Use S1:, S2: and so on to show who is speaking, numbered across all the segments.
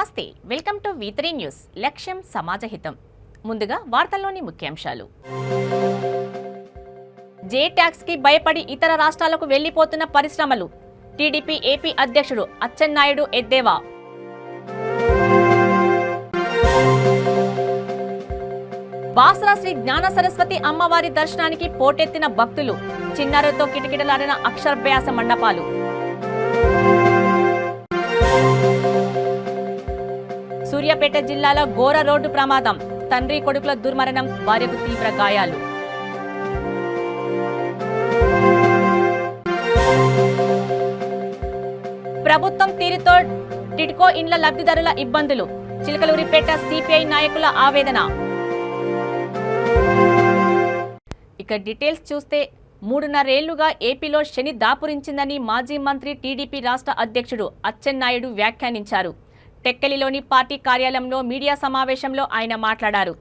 S1: నమస్తే, welcome to V3 news. లక్ష్యం సమాజహితం. ముందుగా వార్తల్లోని ముఖ్యాంశాలు. జే ట్యాక్స్ కి భయపడి ఇతర రాష్ట్రాలకు వెళ్లిపోతున్న పరిశ్రమలు. టీడీపీ ఏపీ అధ్యక్షుడు అచ్చెన్నాయుడు ఎద్దేవా. బాసరా శ్రీ జ్ఞాన సరస్వతి అమ్మవారి దర్శనానికి పోటెత్తిన భక్తులు. చిన్నారులతో కిటకిటలాడిన అక్షరాభ్యాస మండపాలు. సూర్యాపేట జిల్లాలో ఘోర రోడ్డు ప్రమాదం. తండ్రి కొడుకుల దుర్మరణం, భార్యకు తీవ్ర గాయాలు. ప్రభుత్వం తీరుతో టిడ్కో ఇండ్ల లబ్ధిదారుల ఇబ్బందులు. చిలకలూరిపేట సిపిఐ నాయకుల ఆవేదన. ఇక డీటెయిల్స్ చూస్తే 3.5 ఏళ్లుగా ఏపీలో శని దాపురించిందని మాజీ మంత్రి టీడీపీ రాష్ట్ర అధ్యక్షుడు అచ్చెన్నాయుడు వ్యాఖ్యానించారు. టెక్కలిలోని పార్టీ కార్యాలయంలో మీడియా సమావేశంలో ఆయన మాట్లాడారు.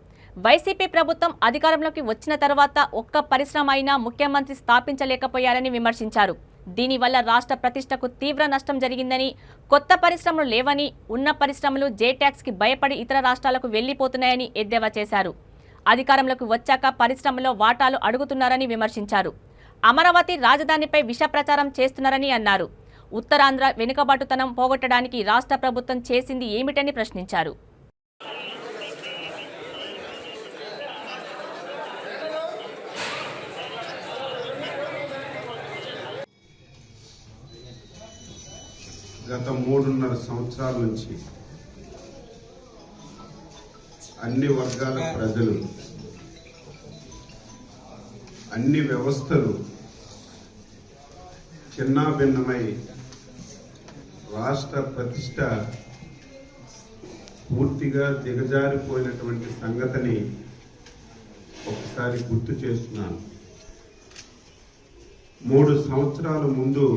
S1: వైసీపీ ప్రభుత్వం అధికారంలోకి వచ్చిన తర్వాత ఒక్క పరిశ్రమ అయినా ముఖ్యమంత్రి స్థాపించలేకపోయారని విమర్శించారు. దీనివల్ల రాష్ట్ర ప్రతిష్టకు తీవ్ర నష్టం జరిగిందని, కొత్త పరిశ్రమలు లేవని, ఉన్న పరిశ్రమలు జే ట్యాక్స్ కి భయపడి ఇతర రాష్ట్రాలకు వెళ్లిపోతున్నాయని ఎద్దేవా చేశారు. అధికారంలోకి వచ్చాక పరిశ్రమలో వాటాలు అడుగుతున్నారని విమర్శించారు. అమరావతి రాజధానిపై విష ప్రచారం చేస్తున్నారని అన్నారు. ఉత్తరాంధ్ర వెనుకబాటుతనం పోగొట్టడానికి రాష్ట్ర ప్రభుత్వం చేసింది ఏమిటని ప్రశ్నించారు.
S2: గత 3.5 సంవత్సరాల నుంచి అన్ని వర్గాల ప్రజలు, అన్ని వ్యవస్థలు చిన్నాభిన్నమై రాష్ట్ర ప్రతిష్ట పూర్తిగా దిగజారిపోయినటువంటి సంగతిని ఒకసారి గుర్తు చేస్తున్నాను. 3 సంవత్సరాల ముందు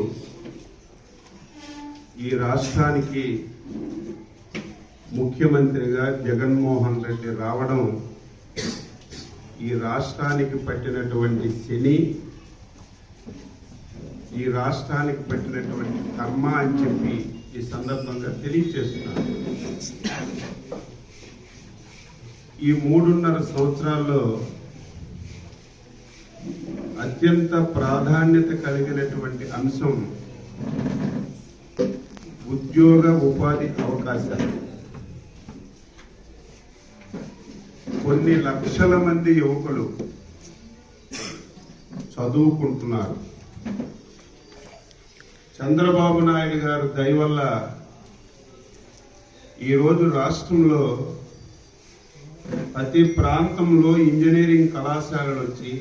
S2: ఈ రాష్ట్రానికి ముఖ్యమంత్రిగా జగన్మోహన్ రెడ్డి రావడం ఈ రాష్ట్రానికి పట్టినటువంటి శని, ఈ రాష్ట్రానికి పట్టినటువంటి కర్మ అని చెప్పి ఈ సందర్భంగా తెలియజేస్తున్నాను. ఈ 3.5 సంవత్సరాల్లో అత్యంత ప్రాధాన్యత కలిగినటువంటి అంశం ఉద్యోగ ఉపాధి అవకాశాలు. కొన్ని లక్షల మంది యువకులు చదువుకుంటున్నారు. చంద్రబాబు నాయుడు గారు దయ వల్ల ఈరోజు రాష్ట్రంలో ప్రతి ప్రాంతంలో ఇంజనీరింగ్ కళాశాలలు వచ్చి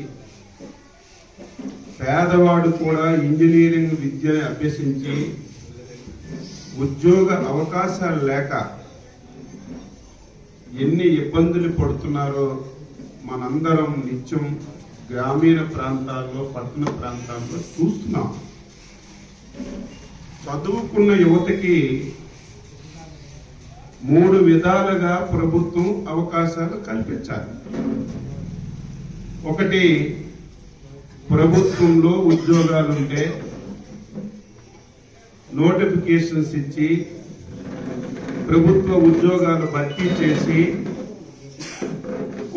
S2: పేదవాడు కూడా ఇంజనీరింగ్ విద్యను అభ్యసించి ఉద్యోగ అవకాశాలు లేక ఎన్ని ఇబ్బందులు పడుతున్నారో మనందరం నిత్యం గ్రామీణ ప్రాంతాల్లో, పట్టణ ప్రాంతాల్లో చూస్తున్నాం. చదువుకున్న యువతకి 3 విధాలుగా ప్రభుత్వం అవకాశాలు కల్పించాలి. ఒకటి, ప్రభుత్వంలో ఉద్యోగాలుంటే నోటిఫికేషన్స్ ఇచ్చి ప్రభుత్వ ఉద్యోగాలు భర్తీ చేసి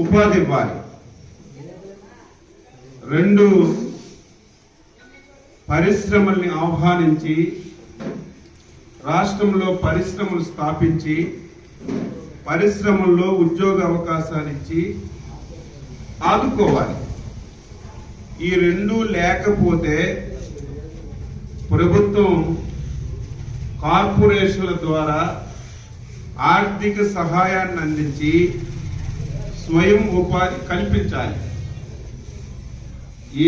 S2: ఉపాధి ఇవ్వాలి. 2, పరిశ్రమల్ని ఆహ్వానించి రాష్ట్రంలో పరిశ్రమలు స్థాపించి పరిశ్రమల్లో ఉద్యోగ అవకాశాలు ఇచ్చి ఆదుకోవాలి. ఈ 2 లేకపోతే ప్రభుత్వం కార్పొరేషన్ల ద్వారా ఆర్థిక సహాయాన్ని అందించి స్వయం ఉపాధి కల్పించాలి.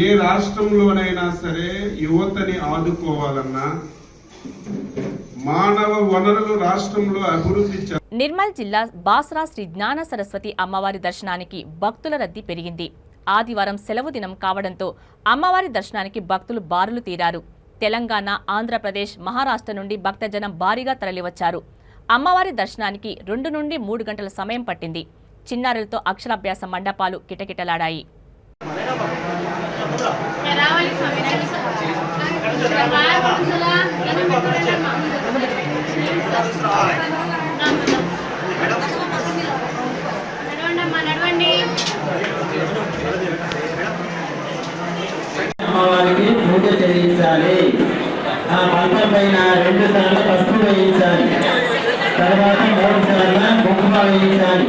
S2: ఏ రాష్ట్రంలోనైనా సరే యువతని ఆదుకోవాలన్నా మానవ వనరులు రాష్ట్రంలో అభివృద్ధి.
S1: నిర్మల్ జిల్లా బాసరా శ్రీ జ్ఞాన సరస్వతి అమ్మవారి దర్శనానికి భక్తుల రద్దీ పెరిగింది. ఆదివారం సెలవు దినం కావడంతో అమ్మవారి దర్శనానికి భక్తులు బారులు తీరారు. తెలంగాణ, ఆంధ్రప్రదేశ్, మహారాష్ట్ర నుండి భక్తజనం భారీగా తరలివచ్చారు. అమ్మవారి దర్శనానికి 2 నుండి 3 గంటల సమయం పట్టింది. చిన్నారులతో అక్షరాభ్యాస మండపాలు కిటకిటలాడాయి.
S3: Gracias. 2 సార్లు పసుపు వేయించాలి. తర్వాత 3 సార్లు కుంకుమ వేయించాలి.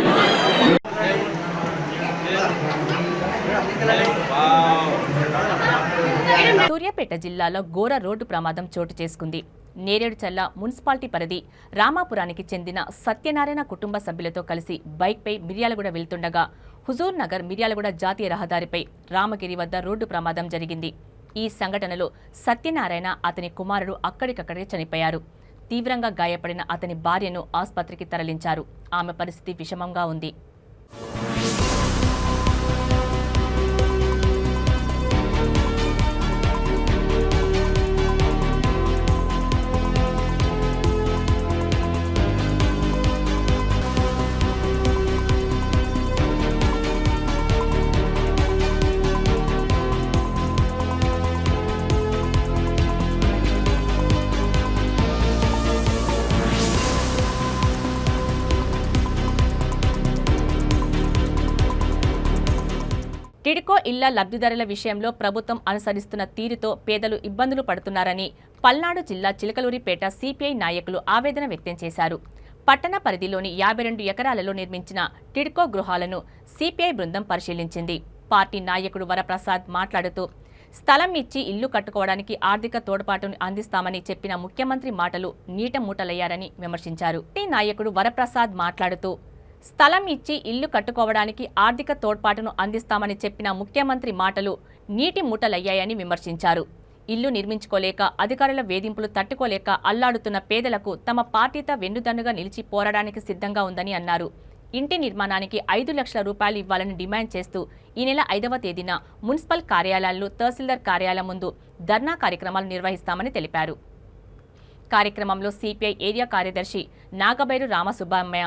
S1: సూర్యాపేట జిల్లాలో ఘోర రోడ్డు ప్రమాదం చోటు చేసుకుంది. నేరేడుచల్ల మున్సిపాలిటీ పరిధి రామాపురానికి చెందిన సత్యనారాయణ కుటుంబ సభ్యులతో కలిసి బైక్పై మిర్యాలగూడ వెళ్తుండగా హుజూర్ నగర్ మిర్యాలగూడ జాతీయ రహదారిపై రామగిరి వద్ద రోడ్డు ప్రమాదం జరిగింది. ఈ సంఘటనలో సత్యనారాయణ అతని కుమారుడు అక్కడికక్కడే చనిపోయారు. తీవ్రంగా గాయపడిన అతని భార్యను ఆసుపత్రికి తరలించారు. ఆమె పరిస్థితి విషమంగా ఉంది. టిడ్కో ఇళ్ల లబ్ధిదారుల విషయంలో ప్రభుత్వం అనుసరిస్తున్న తీరుతో పేదలు ఇబ్బందులు పడుతున్నారని పల్నాడు జిల్లా చిలకలూరిపేట సిపిఐ నాయకులు ఆవేదన వ్యక్తం చేశారు. పట్టణ పరిధిలోని 52 ఎకరాలలో నిర్మించిన టిడ్కో గృహాలను సిపిఐ బృందం పరిశీలించింది. పార్టీ నాయకుడు వరప్రసాద్ మాట్లాడుతూ స్థలం ఇచ్చి ఇల్లు కట్టుకోవడానికి ఆర్థిక తోడ్పాటును అందిస్తామని చెప్పిన ముఖ్యమంత్రి మాటలు నీట మూటలయ్యారని విమర్శించారు. పార్టీ నాయకుడు వరప్రసాద్ మాట్లాడుతూ స్థలం ఇచ్చి ఇల్లు కట్టుకోవడానికి ఆర్థిక తోడ్పాటును అందిస్తామని చెప్పిన ముఖ్యమంత్రి మాటలు నీటి మూటలయ్యాయని విమర్శించారు. ఇల్లు నిర్మించుకోలేక అధికారుల వేధింపులు తట్టుకోలేక అల్లాడుతున్న పేదలకు తమ పార్టీతో వెన్నుదన్నుగా నిలిచి పోరాడానికి సిద్ధంగా ఉందని అన్నారు. ఇంటి నిర్మాణానికి 5 లక్షల రూపాయలు ఇవ్వాలని డిమాండ్ చేస్తూ ఈ నెల 5వ తేదీన మున్సిపల్ కార్యాలయాల్లో తహసీల్దార్ కార్యాలయం ముందు ధర్నా కార్యక్రమాలు నిర్వహిస్తామని తెలిపారు. కార్యక్రమంలో సిపిఐ ఏరియా కార్యదర్శి నాగబైరు రామసుబ్బయ్య,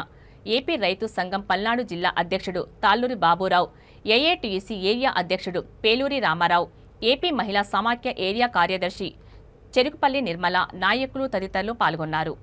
S1: ఏపీ రైతు సంఘం పల్నాడు జిల్లా అధ్యక్షుడు తాళ్ళూరి బాబురావు, ఏఐటీయూసీ ఏరియా అధ్యక్షుడు పేలూరి రామారావు, ఏపీ మహిళా సమాఖ్య ఏరియా కార్యదర్శి చెరుకుపల్లి నిర్మల, నాయకులు తదితరులు పాల్గొన్నారు.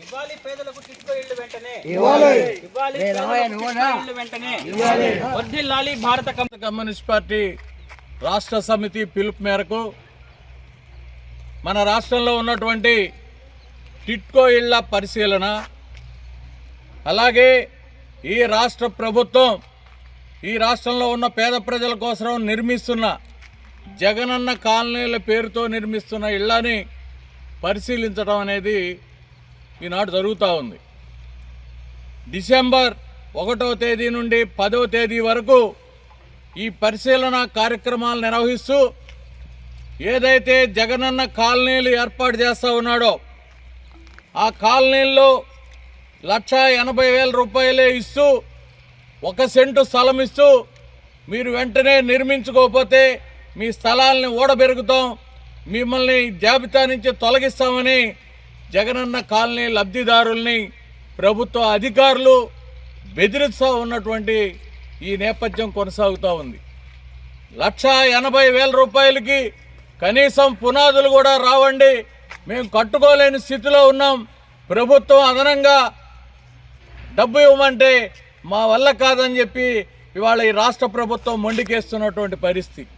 S4: ఇవ్వాలి పేదలకు టిడ్కో ఇళ్ళు వెంటనే ఇవ్వాలి వెంటనే వర్ధిల్లాలి భారత కమ్యూనిస్ట్ పార్టీ రాష్ట్ర సమితి పిలుపు మేరకు మన రాష్ట్రంలో ఉన్నటువంటి టిడ్కో ఇళ్ల పరిశీలన, అలాగే ఈ రాష్ట్ర ప్రభుత్వం ఈ రాష్ట్రంలో ఉన్న పేద ప్రజల కోసం నిర్మిస్తున్న జగనన్న కాలనీల పేరుతో నిర్మిస్తున్న ఇళ్ళని పరిశీలించడం అనేది ఈనాడు జరుగుతూ ఉంది. డిసెంబర్ 1వ తేదీ నుండి 10వ తేదీ వరకు ఈ పరిశీలన కార్యక్రమాలు నిర్వహిస్తూ ఏదైతే జగనన్న కాలనీలు ఏర్పాటు చేస్తూ ఉన్నాడో ఆ కాలనీల్లో 1,80,000 రూపాయలే ఇస్తూ 1 సెంటు స్థలం ఇస్తూ మీరు వెంటనే నిర్మించుకోకపోతే మీ స్థలాల్ని ఓడబెరుగుతాం, మిమ్మల్ని జాబితా నుంచి తొలగిస్తామని జగనన్న కాలనీ లబ్ధిదారుల్ని ప్రభుత్వ అధికారులు బెదిరిస్తూ ఉన్నటువంటి ఈ నేపథ్యం కొనసాగుతూ ఉంది. 1,80,000 రూపాయలకి కనీసం పునాదులు కూడా రావండి, మేము కట్టుకోలేని స్థితిలో ఉన్నాం, ప్రభుత్వం అదనంగా డబ్బు ఇవ్వమంటే మా వల్ల కాదని చెప్పి ఇవాళ ఈ రాష్ట్ర ప్రభుత్వం మొండికేస్తున్నటువంటి పరిస్థితి.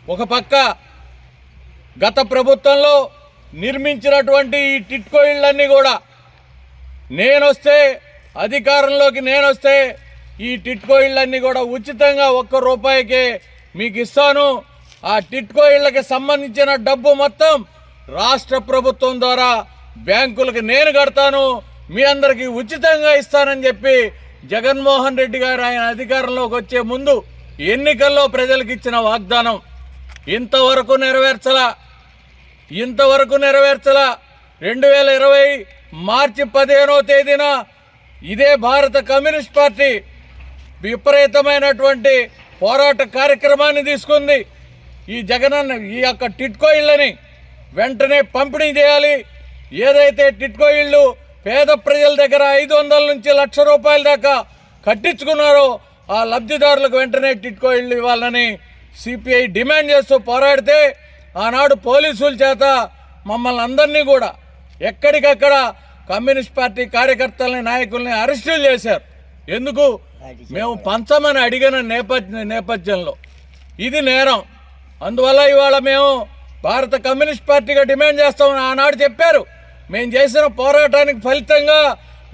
S4: ఒక పక్క గత ప్రభుత్వంలో నిర్మించినటువంటి ఈ టిడ్కో ఇళ్ళన్నీ కూడా అధికారంలోకి నేనొస్తే ఈ టిడ్కో ఇళ్ళన్నీ కూడా ఉచితంగా 1 రూపాయికే మీకు ఇస్తాను, ఆ టిడ్కో ఇళ్ళకి సంబంధించిన డబ్బు మొత్తం రాష్ట్ర ప్రభుత్వం ద్వారా బ్యాంకులకు నేను కడతాను, మీ అందరికీ ఉచితంగా ఇస్తానని చెప్పి జగన్మోహన్ రెడ్డి గారు ఆయన అధికారంలోకి వచ్చే ముందు ఎన్నికల్లో ప్రజలకు ఇచ్చిన వాగ్దానం ఇంతవరకు నెరవేర్చలా. 2020 మార్చి 15వ తేదీన ఇదే భారత కమ్యూనిస్ట్ పార్టీ విపరీతమైనటువంటి పోరాట కార్యక్రమాన్ని తీసుకుంది. ఈ జగనన్న ఈ యొక్క టిడ్కో ఇళ్ళని వెంటనే పంపిణీ చేయాలి. ఏదైతే టిడ్కో ఇళ్ళు పేద ప్రజల దగ్గర 500 నుంచి 1,00,000 రూపాయల దాకా కట్టించుకున్నారో ఆ లబ్ధిదారులకు వెంటనే టిట్కో ఇళ్ళు ఇవ్వాలని సిపిఐ డిమాండ్ చేస్తూ పోరాడితే ఆనాడు పోలీసుల చేత మమ్మల్ని అందరినీ కూడా ఎక్కడికక్కడ కమ్యూనిస్ట్ పార్టీ కార్యకర్తలని నాయకుల్ని అరెస్టులు చేశారు. ఎందుకు? మేము పంచమని అడిగిన నేపథ్యంలో ఇది నేరం. అందువల్ల ఇవాళ మేము భారత కమ్యూనిస్ట్ పార్టీగా డిమాండ్ చేస్తామని ఆనాడు చెప్పారు. మేము చేసిన పోరాటానికి ఫలితంగా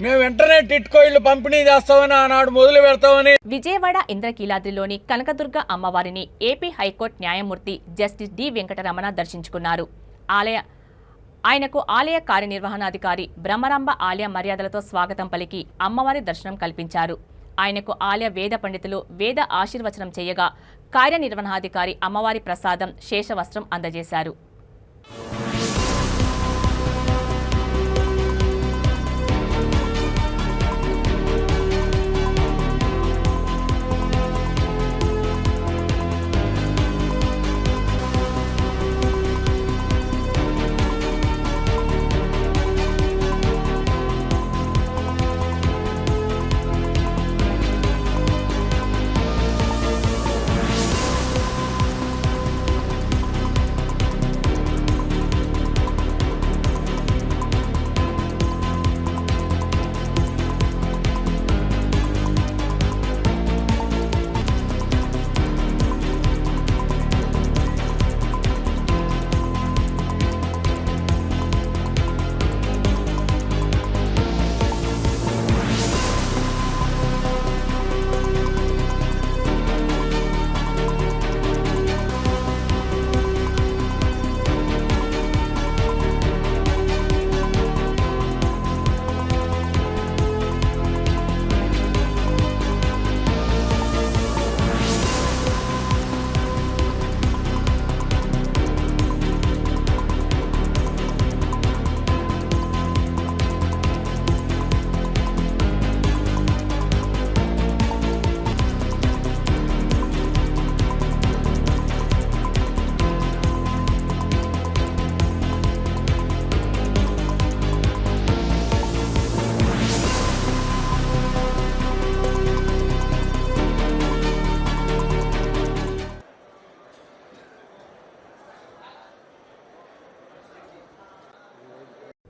S4: మేము వెంటనే టిట్కో ఇళ్ళు పంపిణీ చేస్తామని ఆనాడు మొదలు పెడతామని.
S1: విజయవాడ ఇంద్రకీలాద్రిలోని కనకదుర్గ అమ్మవారిని ఏపీ హైకోర్టు న్యాయమూర్తి జస్టిస్ డి వెంకటరమణ దర్శించుకున్నారు. ఆయనకు ఆలయ కార్యనిర్వహణాధికారి బ్రహ్మరాంబ ఆలయ మర్యాదలతో స్వాగతం పలికి అమ్మవారి దర్శనం కల్పించారు. ఆయనకు ఆలయ వేద పండితులు వేద ఆశీర్వచనం చేయగా కార్యనిర్వహణాధికారి అమ్మవారి ప్రసాదం శేషవస్త్రం అందజేశారు.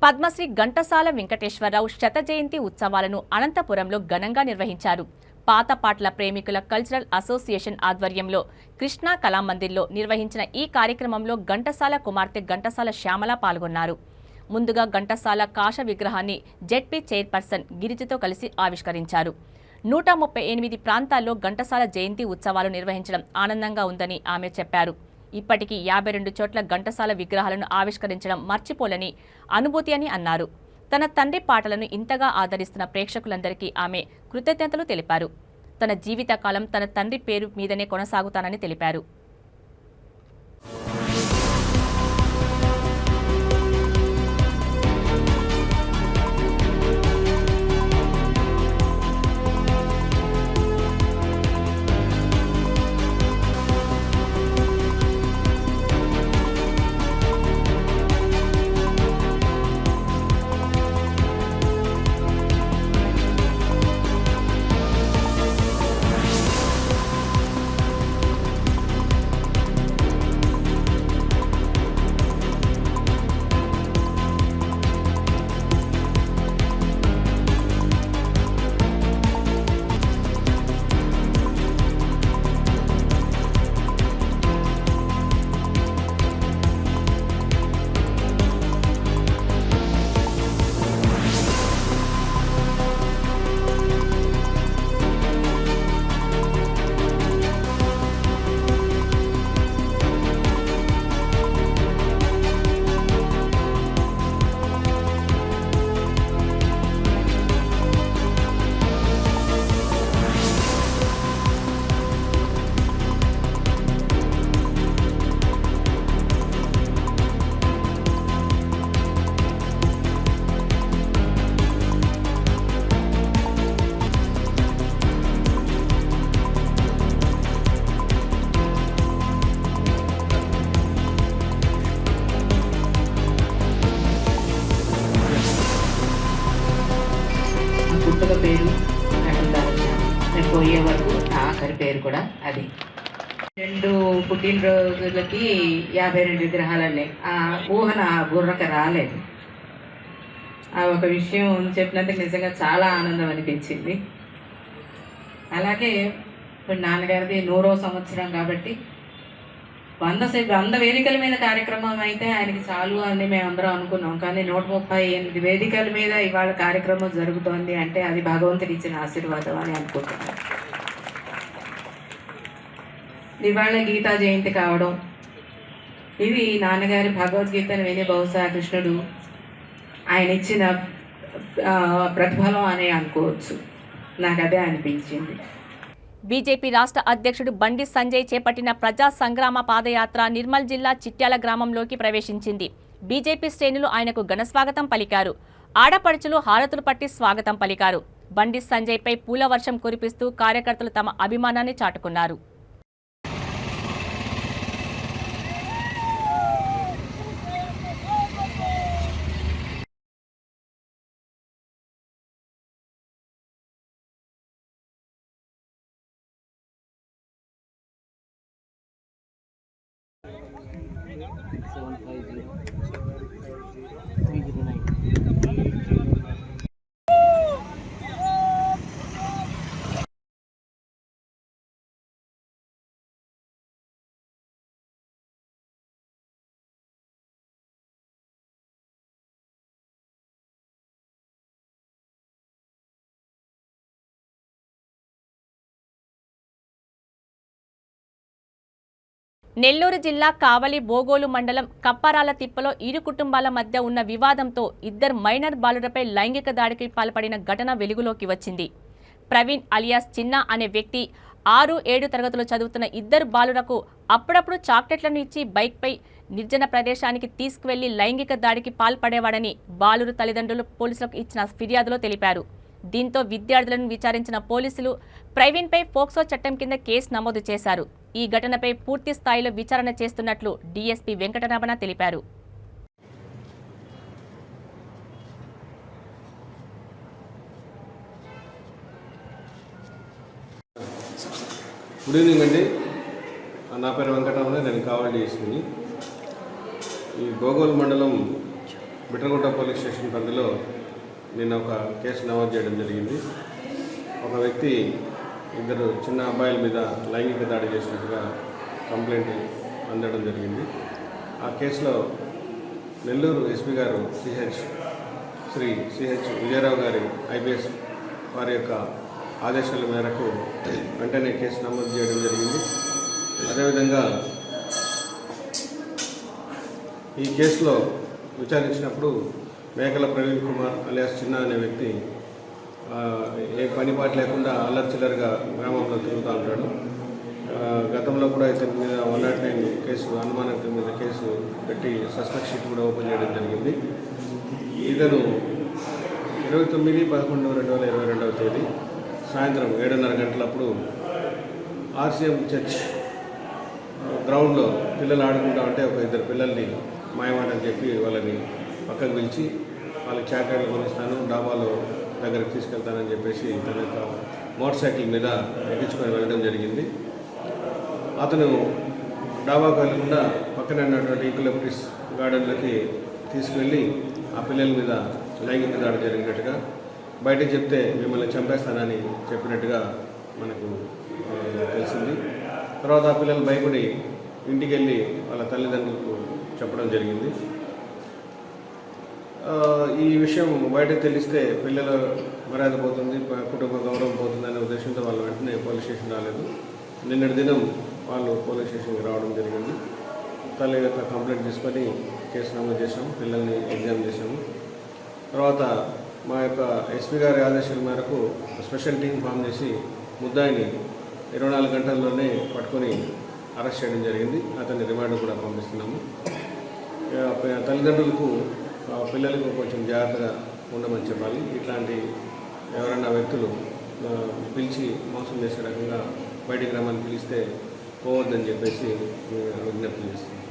S1: పద్మశ్రీ ఘంటసాల వెంకటేశ్వరరావు శత జయంతి ఉత్సవాలను అనంతపురంలో ఘనంగా నిర్వహించారు. పాత పాటల ప్రేమికుల కల్చరల్ అసోసియేషన్ ఆధ్వర్యంలో కృష్ణా కళామందిర్లో నిర్వహించిన ఈ కార్యక్రమంలో ఘంటసాల కుమార్తె ఘంటసాల శ్యామల పాల్గొన్నారు. ముందుగా ఘంటసాల కాష విగ్రహాన్ని జెడ్పీ చైర్పర్సన్ గిరిజతో కలిసి ఆవిష్కరించారు. 138 ప్రాంతాల్లో ఘంటసాల జయంతి ఉత్సవాలు నిర్వహించడం ఆనందంగా ఉందని ఆమె చెప్పారు. ఇప్పటికీ 52 చోట్ల ఘంటసాల విగ్రహాలను ఆవిష్కరించడం మర్చిపోలేని అనుభూతి అని అన్నారు. తన తండ్రి పాటలను ఇంతగా ఆదరిస్తున్న ప్రేక్షకులందరికీ ఆమె కృతజ్ఞతలు తెలిపారు. తన జీవితకాలం తన తండ్రి పేరు మీదనే కొనసాగుతానని తెలిపారు.
S5: పోయే వరకు నా ఆఖరి పేరు కూడా అది. 2 పుట్టినరోజులకి 52 విగ్రహాలనే ఆ ఊహ నా బుర్రకు రాలేదు. ఆ ఒక విషయం చెప్పినందుకు నిజంగా చాలా ఆనందం అనిపించింది. అలాగే ఇప్పుడు నాన్నగారిది 100వ సంవత్సరం కాబట్టి 100 వేదికల మీద కార్యక్రమం అయితే ఆయనకి చాలు అని మేమందరం అనుకున్నాం. కానీ 138 వేదికల మీద ఇవాళ కార్యక్రమం జరుగుతోంది అంటే అది భగవంతుడి ఇచ్చిన ఆశీర్వాదం అని అనుకుంటున్నాను. ఇవాళ గీతా జయంతి కావడం, ఇది నాన్నగారి భగవద్గీతను విని బహుశా కృష్ణుడు ఆయన ఇచ్చిన ప్రతిఫలం అని అనుకోవచ్చు. నాకు అదే అనిపించింది.
S1: బీజేపీ రాష్ట్ర అధ్యక్షుడు బండి సంజయ్ చేపట్టిన ప్రజా సంగ్రామ పాదయాత్ర నిర్మల్ జిల్లా చిట్యాల గ్రామంలోకి ప్రవేశించింది. బీజేపీ శ్రేణులు ఆయనకు ఘనస్వాగతం పలికారు. ఆడపడుచులు హారతులు పట్టి స్వాగతం పలికారు. బండి సంజయ్పై పూల వర్షం కురిపిస్తూ కార్యకర్తలు తమ అభిమానాన్ని చాటుకున్నారు. నెల్లూరు జిల్లా కావలి బోగోలు మండలం కప్పారాల తిప్పలో ఇరు కుటుంబాల మధ్య ఉన్న వివాదంతో 2 మైనర్ బాలురపై లైంగిక దాడికి పాల్పడిన ఘటన వెలుగులోకి వచ్చింది. ప్రవీణ్ అలియాస్ చిన్న అనే వ్యక్తి 6-7 తరగతులు చదువుతున్న 2 బాలురకు అప్పుడప్పుడు చాక్లెట్లను ఇచ్చి బైక్పై నిర్జన ప్రదేశానికి తీసుకువెళ్లి లైంగిక దాడికి పాల్పడేవాడని బాలురు తల్లిదండ్రులు పోలీసులకు ఇచ్చిన ఫిర్యాదులో తెలిపారు. దీంతో విద్యార్థులను విచారించిన పోలీసులు ప్రవీణ్పై పోక్సో చట్టం కింద కేసు నమోదు చేశారు. ఈ ఘటనపై పూర్తి స్థాయిలో విచారణ చేస్తున్నట్లు డీఎస్పీ వెంకటరమణ తెలిపారు.
S6: గుడ్ ఈవినింగ్ అండి. నా పేరు వెంకటరమణ, నేను కావలి డిఎస్పీని. ఈ గోగోల్ మండలం బిట్రగుంట పోలీస్ స్టేషన్ పరిధిలో నిన్న ఒక కేసు నమోదు చేయడం జరిగింది. ఒక వ్యక్తి 2 చిన్న అబ్బాయిల మీద లైంగిక దాడి చేసినట్టుగా కంప్లైంట్ అందడం జరిగింది. ఆ కేసులో నెల్లూరు ఎస్పీ గారు శ్రీ సిహెచ్ విజయరావు గారి ఐపీఎస్ వారి యొక్క ఆదేశాల మేరకు వెంటనే కేసు నమోదు చేయడం జరిగింది. అదేవిధంగా ఈ కేసులో విచారించినప్పుడు మేకల ప్రవీణ్ కుమార్ అలియాస్ చిన్న అనే వ్యక్తి ఏ పనిపాటు లేకుండా అల్లర్చిల్లరగా గ్రామంలో తిరుగుతూ ఉంటాడు. గతంలో కూడా ఇతని మీద 109 కేసు అనుమానం మీద కేసు పెట్టి సస్పెక్ట్ షీట్ కూడా ఓపెన్ చేయడం జరిగింది. ఇతను 29/11/2022 తేదీ సాయంత్రం 7:30 గంటలప్పుడు ఆర్సీఎం చర్చ్ గ్రౌండ్లో పిల్లలు ఆడుకుంటా ఉంటే ఒక 2 పిల్లల్ని మాయమాటని చెప్పి వాళ్ళని పక్కకు పిలిచి వాళ్ళకి చాక్లెట్లు కొనిస్తాను, డాబాలో దగ్గరికి తీసుకెళ్తానని చెప్పేసి తన యొక్క మోటార్ సైకిల్ మీద ఎక్కించుకొని వెళ్ళడం జరిగింది. అతను డాబాకు వెళ్లకుండా పక్కనే ఉన్నటువంటి ఈక్వలిబ్రిస్ గార్డెన్లోకి తీసుకువెళ్ళి ఆ పిల్లల మీద లైంగిక దాడి జరిగినట్టుగా, బయటకు చెప్తే మిమ్మల్ని చంపేస్తానని చెప్పినట్టుగా మనకు తెలిసింది. తర్వాత ఆ పిల్లలు భయపడి ఇంటికి వెళ్ళి వాళ్ళ తల్లిదండ్రులకు చెప్పడం జరిగింది. ఈ విషయం బయటకు తెలిస్తే పిల్లల మర్యాద పోతుంది, కుటుంబ గౌరవం పోతుంది అనే ఉద్దేశంతో వాళ్ళు వెంటనే పోలీస్ స్టేషన్ రాలేదు. నిన్నటి దినం వాళ్ళు పోలీస్ స్టేషన్కి రావడం జరిగింది. తల్లి యొక్క కంప్లైంట్ తీసుకొని కేసు నమోదు చేసాము, పిల్లల్ని ఎగ్జామ్ చేసాము. తర్వాత మా యొక్క ఎస్పీ గారి ఆదేశాల మేరకు స్పెషల్ టీం ఫామ్ చేసి ముద్దాయిని 24 గంటల్లోనే పట్టుకొని అరెస్ట్ చేయడం జరిగింది. అతన్ని రిమాండ్ కూడా పంపిస్తున్నాము. తల్లిదండ్రులకు పిల్లలకు కొంచెం జాగ్రత్తగా ఉండమని చెప్పాలి. ఇట్లాంటి ఎవరైనా వ్యక్తులు పిలిచి మోసం చేసే రకంగా బయటికి రమ్మని పిలిస్తే పోవద్దని చెప్పేసి విజ్ఞప్తి చేస్తున్నాం.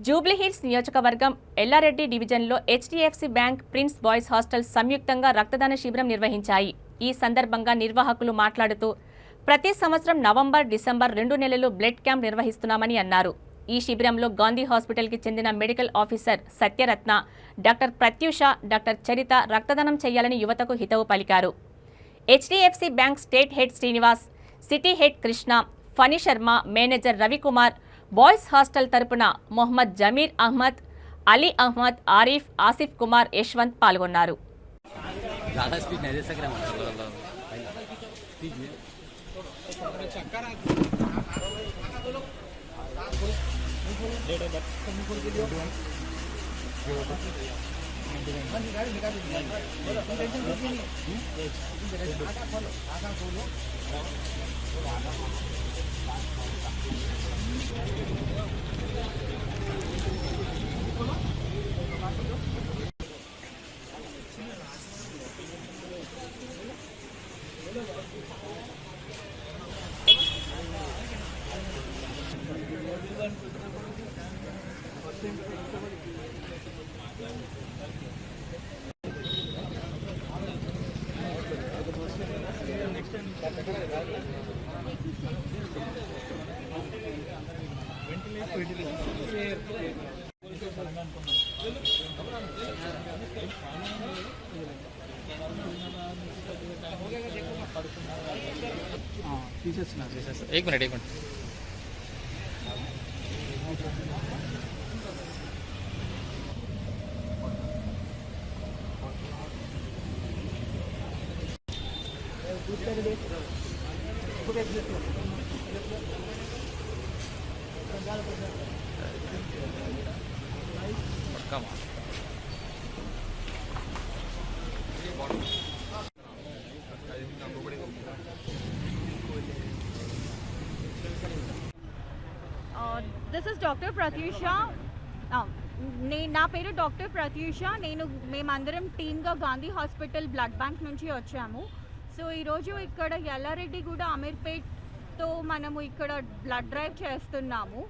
S1: జూబ్లీహిల్స్ నియోజకవర్గం ఎల్లారెడ్డి డివిజన్లో HDFC bank, prince boys hostel సంయుక్తంగా రక్తదాన శిబిరం నిర్వహించాయి. ఈ సందర్భంగా నిర్వాహకులు మాట్లాడుతూ ప్రతి సంవత్సరం నవంబర్, డిసెంబర్ 2 నెలలు బ్లడ్ క్యాంప్ నిర్వహిస్తున్నామని అన్నారు. ఈ శిబిరంలో గాంధీ హాస్పిటల్కి చెందిన medical officer Satyaratna, doctor Pratyusha, doctor Charita రక్తదానం చేయాలని యువతకు హితవు పలికారు. HDFC bank state head Srinivas, city head Krishna, Phani Sharma, manager Ravikumar, boys hostel తరపున మొహమ్మద్ జమీర్ అహ్మద్, అలీ అహ్మద్, ఆరిఫ్, ఆసిఫ్ కుమార్, యశ్వంత్ పాల్గొన్నారు.
S7: एक minute
S8: This is Dr. Pratyusha. నా పేరు డాక్టర్ ప్రత్యూష. మేమందరం టీమ్గా గాంధీ హాస్పిటల్ బ్లడ్ బ్యాంక్ నుంచి వచ్చాము. సో ఈరోజు ఇక్కడ ఎల్లారెడ్డిగూడ అమీర్పేట్తో మనము ఇక్కడ బ్లడ్ డ్రైవ్ చేస్తున్నాము,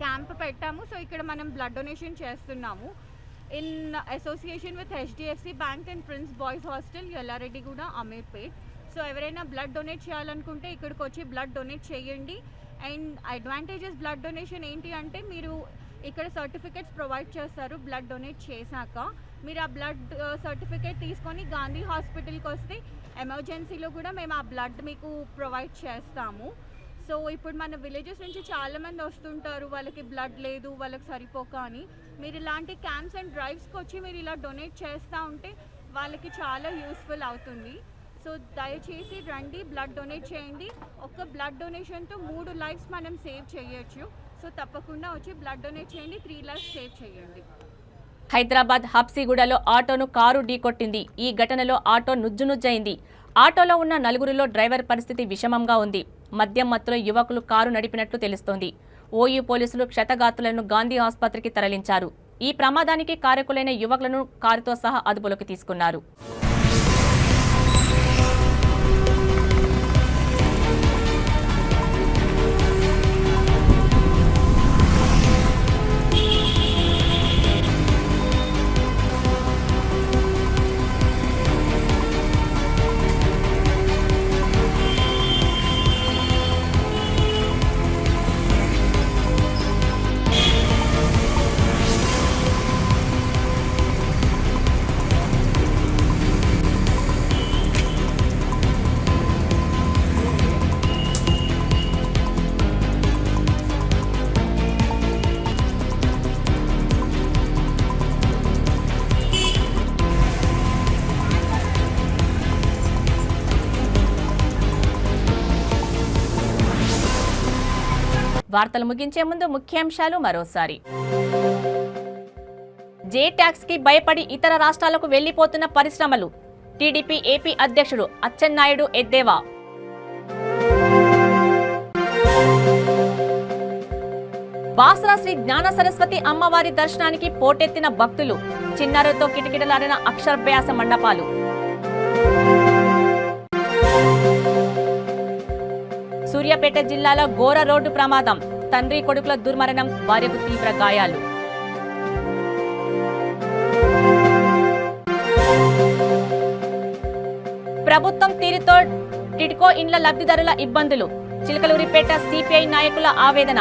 S8: క్యాంప్ పెట్టాము. సో ఇక్కడ మనం బ్లడ్ డొనేషన్ చేస్తున్నాము in association with HDFC bank and prince boys hostel Yellareddyguda Ameerpet. So ఎవరైనా బ్లడ్ డొనేట్ చేయాలనుకుంటే ఇక్కడికి వచ్చి బ్లడ్ డొనేట్ చేయండి. అండ్ అడ్వాంటేజెస్ బ్లడ్ డొనేషన్ ఏంటి అంటే మీరు ఇక్కడ సర్టిఫికేట్స్ ప్రొవైడ్ చేస్తారు. బ్లడ్ డొనేట్ చేశాక మీరు ఆ బ్లడ్ సర్టిఫికేట్ తీసుకొని గాంధీ హాస్పిటల్కి వస్తే ఎమర్జెన్సీలో కూడా మేము ఆ బ్లడ్ మీకు ప్రొవైడ్ చేస్తాము. సో ఇప్పుడు మన విలేజెస్ నుంచి చాలామంది వస్తుంటారు, వాళ్ళకి బ్లడ్ లేదు, వాళ్ళకి సరిపోక అని. మీరు ఇలాంటి క్యాంప్స్ అండ్ డ్రైవ్స్కి వచ్చి మీరు ఇలా డొనేట్ చేస్తూ ఉంటే వాళ్ళకి చాలా యూస్ఫుల్ అవుతుంది. సో దయచేసి రండి, బ్లడ్ డొనేట్ చేయండి. ఒక్క బ్లడ్ డొనేషన్తో 3 లైఫ్స్ మనం సేవ్ చేయొచ్చు. సో తప్పకుండా వచ్చి బ్లడ్ డొనేట్ చేయండి, 3 లైఫ్స్ సేవ్ చేయండి.
S1: హైదరాబాద్ హబ్సిగూడలో ఆటోను కారు ఢీకొట్టింది. ఈ ఘటనలో ఆటో నుజ్జునుజ్జైంది. ఆటోలో ఉన్న 4గురిలో డ్రైవర్ పరిస్థితి విషమంగా ఉంది. మద్యం మత్తులో యువకులు కారు నడిపినట్లు తెలుస్తోంది. ఓయూ పోలీసులు క్షతగాత్రులను గాంధీ ఆసుపత్రికి తరలించారు. ఈ ప్రమాదానికి కారకులైన యువకులను కారుతో సహా అదుపులోకి తీసుకున్నారు. వార్తలు ముగించే ముందు ముఖ్యాంశాలు మరోసారి. జే ట్యాక్స్ కి భయపడి ఇతర రాష్ట్రాలకు వెళ్లిపోతున్న పరిశ్రమలు. టీడీపీ ఏపీ అధ్యక్షుడు అచ్చెన్నాయుడు ఎద్దేవా. బాసరా శ్రీ జ్ఞాన సరస్వతి అమ్మవారి దర్శనానికి పోటెత్తిన భక్తులు. చిన్నారులతో కిటకిటలాడిన అక్షరాభ్యాస మండపాలు. సూర్యాపేట జిల్లాలో ఘోర రోడ్డు ప్రమాదం. తండ్రి కొడుకుల దుర్మరణం, భార్యకు తీవ్ర గాయాలు. ప్రభుత్వం తీరుతో టిడ్కో ఇండ్ల లబ్ధిదారుల ఇబ్బందులు. చిలకలూరిపేట సిపిఐ నాయకుల ఆవేదన.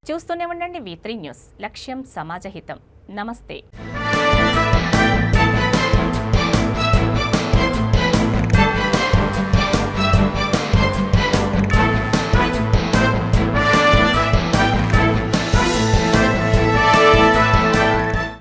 S1: చూస్తూనే ఉండండి V3 న్యూస్. లక్ష్యం సమాజహితం. నమస్తే.